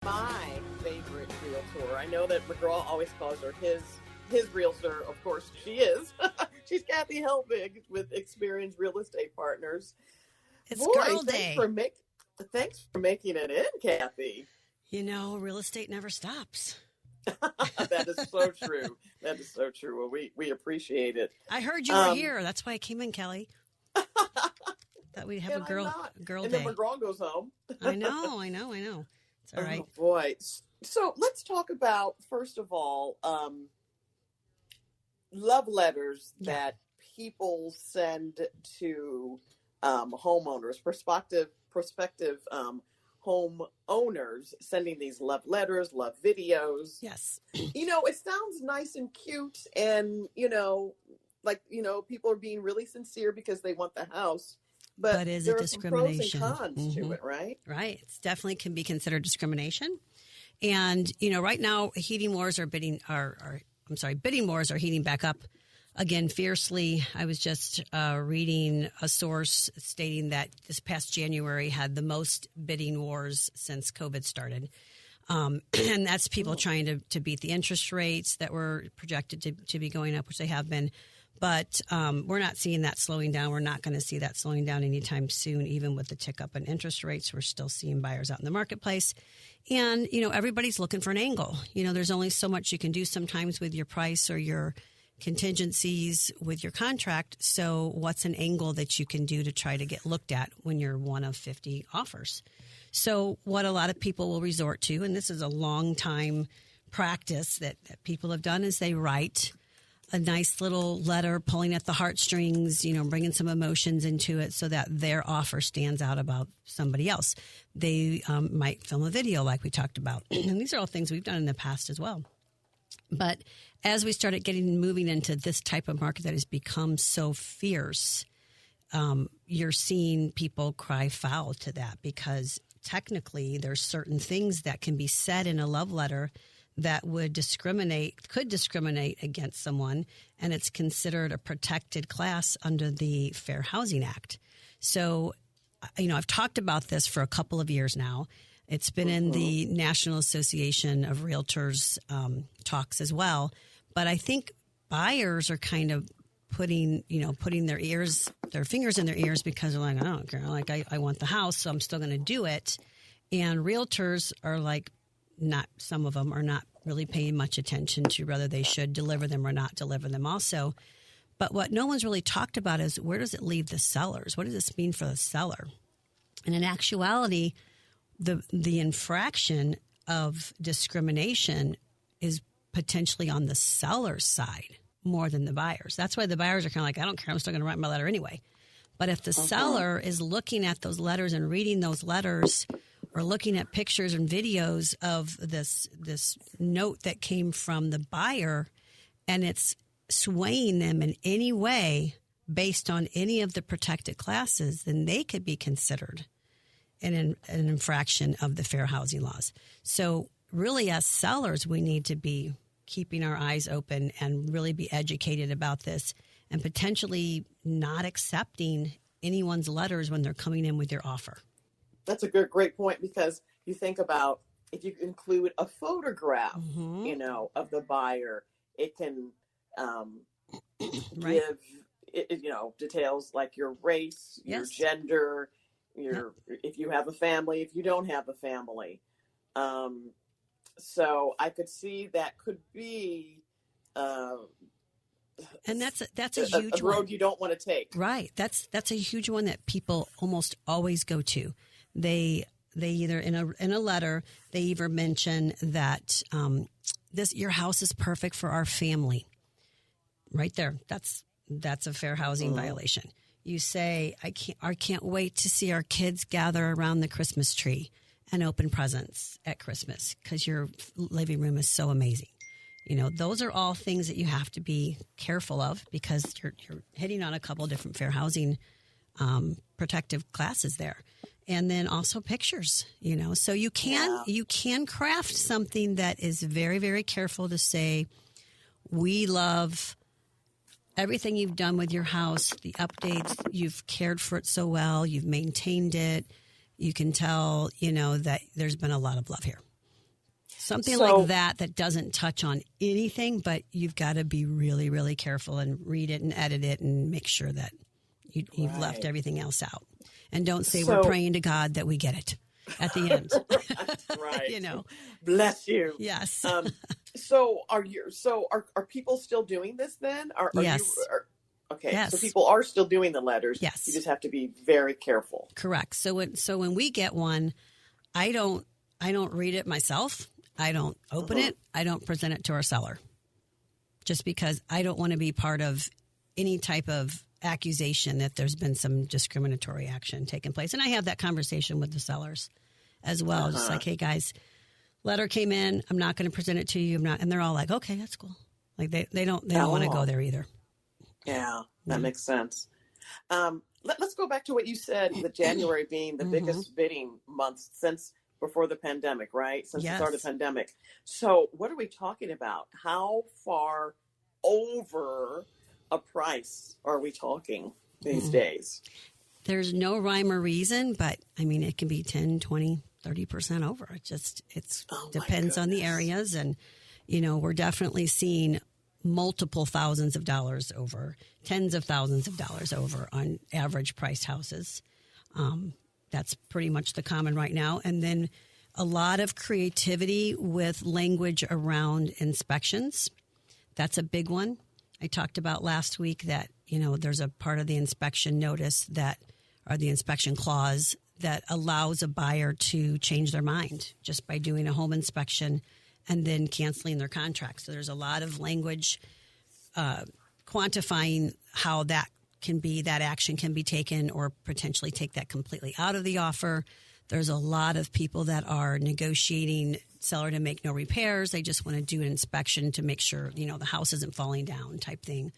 My favorite realtor. I know that McGraw always calls her his realtor. Of course, she is. She's Kathy Helbig with Experienced Real Estate Partners. It's girl thanks day. Thanks for making it in, Kathy. You know, real estate never stops. That is so true. That is so true. Well, we appreciate it. I heard you were here. That's why I came in, Kelly. Thought we'd have a girl and day. And then McGraw goes home. I know. It's all right. Oh, boy. So let's talk about, first of all, love letters that people send to homeowners, prospective homeowners, sending these love letters, love videos. Yes. You know, it sounds nice and cute, and, people are being really sincere because they want the house. But is there it are discrimination? Some pros and cons to it, right? Right. It's definitely can be considered discrimination. And, right now, bidding wars are heating back up again fiercely. I was just reading a source stating that this past January had the most bidding wars since COVID started. And that's people trying to beat the interest rates that were projected to be going up, which they have been. But we're not seeing that slowing down. We're not going to see that slowing down anytime soon, even with the tick up in interest rates. We're still seeing buyers out in the marketplace. And, everybody's looking for an angle. There's only so much you can do sometimes with your price or your contingencies with your contract. So what's an angle that you can do to try to get looked at when you're one of 50 offers? So what a lot of people will resort to, and this is a long time practice that people have done, is they write a nice little letter pulling at the heartstrings, bringing some emotions into it so that their offer stands out about somebody else. They might film a video like we talked about. And these are all things we've done in the past as well. But as we started moving into this type of market that has become so fierce, you're seeing people cry foul to that, because technically there's certain things that can be said in a love letter that could discriminate against someone, and it's considered a protected class under the Fair Housing Act. So, I've talked about this for a couple of years now. It's been in the National Association of Realtors talks as well. But I think buyers are kind of putting their fingers in their ears, because they're like, I don't care. Like, I want the house, so I'm still going to do it. And realtors are like, some of them are not really paying much attention to whether they should deliver them or not deliver them also. But what no one's really talked about is, where does it leave the sellers? What does this mean for the seller? And in actuality, the infraction of discrimination is potentially on the seller's side more than the buyers. That's why the buyers are kind of like, I don't care, I'm still going to write my letter anyway. But if the seller is looking at those letters and reading those letters, or looking at pictures and videos of this note that came from the buyer, and it's swaying them in any way based on any of the protected classes, then they could be considered an infraction of the fair housing laws. So really, as sellers, we need to be keeping our eyes open and really be educated about this, and potentially not accepting anyone's letters when they're coming in with your offer. That's a great point, because you think about, if you include a photograph, of the buyer, it can give, details like your race, your gender, if you have a family, if you don't have a family. So I could see that could be, and that's a huge a road one you don't want to take. Right. That's a huge one that people almost always go to. They either in a letter, they either mention that your house is perfect for our family. Right there. That's a fair housing violation. You say, I can't wait to see our kids gather around the Christmas tree and open presents at Christmas, because your living room is so amazing. Those are all things that you have to be careful of, because you're hitting on a couple of different fair housing protective classes there. And then also pictures, so you can craft something that is very, very careful to say, we love everything you've done with your house, the updates, you've cared for it so well, you've maintained it. You can tell, that there's been a lot of love here. Something like that doesn't touch on anything, but you've got to be really, really careful and read it and edit it and make sure that you've left everything else out. And don't say we're praying to God that we get it at the end. Right. You know. Bless you. Yes. So are people still doing this then? Yes. Okay. Yes. So people are still doing the letters. Yes. You just have to be very careful. Correct. So when we get one, I don't read it myself. I don't open it. I don't present it to our seller. Just because I don't want to be part of any type of accusation that there's been some discriminatory action taking place. And I have that conversation with the sellers as well. Just like, hey guys, letter came in. I'm not going to present it to you. And they're all like, okay, that's cool. Like they don't want to go there either. Yeah, that makes sense. Let's go back to what you said, the January being the biggest bidding month since before the pandemic, right? Since the start of the pandemic. So what are we talking about? How far over a price are we talking these days? There's no rhyme or reason, but I mean, it can be 10, 20, 30% over. It depends on the areas. And, we're definitely seeing multiple thousands of dollars over, tens of thousands of dollars over on average priced houses. That's pretty much the common right now. And then a lot of creativity with language around inspections. That's a big one. I talked about last week that, there's a part of the inspection notice or the inspection clause that allows a buyer to change their mind just by doing a home inspection and then canceling their contract. So there's a lot of language quantifying how that action can be taken or potentially take that completely out of the offer. There's a lot of people that are negotiating seller to make no repairs. They just want to do an inspection to make sure, the house isn't falling down type thing.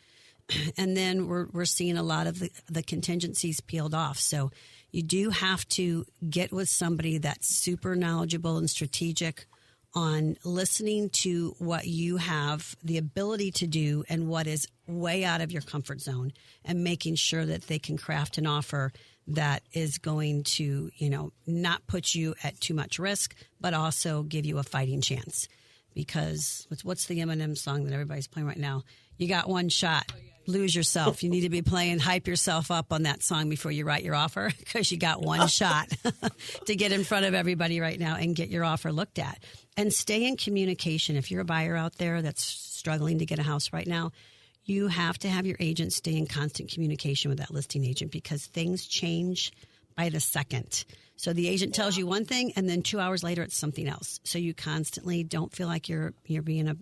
And then we're seeing a lot of the contingencies peeled off. So you do have to get with somebody that's super knowledgeable and strategic on listening to what you have the ability to do and what is way out of your comfort zone and making sure that they can craft an offer that is going to, not put you at too much risk, but also give you a fighting chance. Because what's the Eminem song that everybody's playing right now? You got one shot. Lose yourself. You need to be playing hype yourself up on that song before you write your offer because you got one shot to get in front of everybody right now and get your offer looked at. And stay in communication. If you're a buyer out there that's struggling to get a house right now, you have to have your agent stay in constant communication with that listing agent because things change by the second. So the agent tells you one thing and then 2 hours later it's something else. So you constantly don't feel like you're being a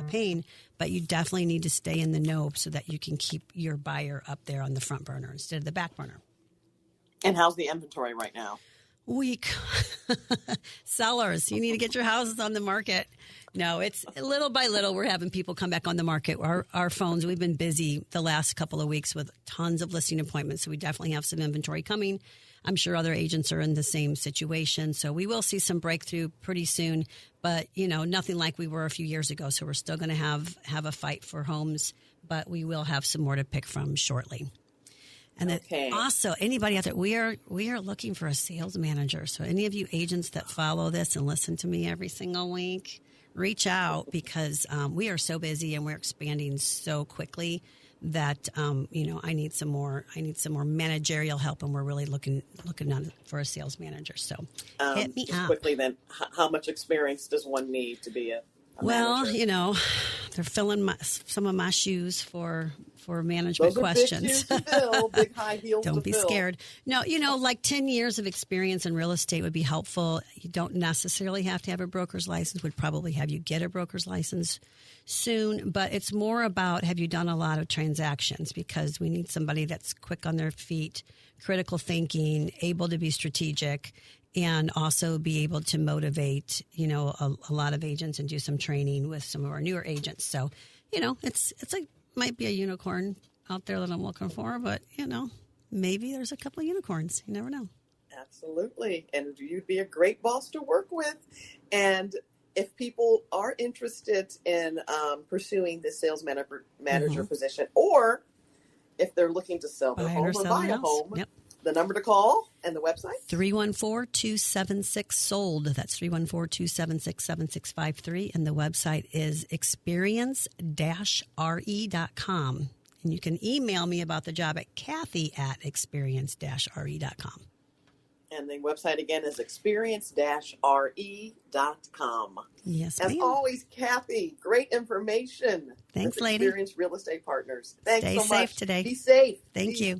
pain, but you definitely need to stay in the know so that you can keep your buyer up there on the front burner instead of the back burner. And how's the inventory right now? Weak. Sellers, you need to get your houses on the market. No, it's little by little we're having people come back on the market. Our phones, we've been busy the last couple of weeks with tons of listing appointments, so we definitely have some inventory coming. I'm sure other agents are in the same situation, so we will see some breakthrough pretty soon, but, nothing like we were a few years ago, so we're still going to have a fight for homes, but we will have some more to pick from shortly. And then also, anybody out there, we are looking for a sales manager. So any of you agents that follow this and listen to me every single week, reach out because we are so busy and we're expanding so quickly that I need some more managerial help, and we're really looking for a sales manager. So hit me just up. Quickly, then, how much experience does one need to be a manager? They're filling some of my shoes for management Those are questions. big shoes to fill, big high heels Don't to be fill. scared. No, like 10 years of experience in real estate would be helpful. You don't necessarily have to have a broker's license. Would probably have you get a broker's license soon. But it's more about, have you done a lot of transactions? Because we need somebody that's quick on their feet, critical thinking, able to be strategic, and also be able to motivate, a lot of agents and do some training with some of our newer agents. So, might be a unicorn out there that I'm looking for, but, maybe there's a couple of unicorns. You never know. Absolutely. And you'd be a great boss to work with. And if people are interested in pursuing the sales manager position, or if they're looking to sell their home or buy a home, The number to call and the website? 314-276-SOLD. That's 314-276-7653. And the website is experience-re.com. And you can email me about the job at Kathy@experience-re.com. And the website again is experience-re.com. Yes, As ma'am. always, Kathy, great information. Thanks, with lady. Experience Real Estate Partners. Thanks Stay so much. safe today. Be safe. Thank you.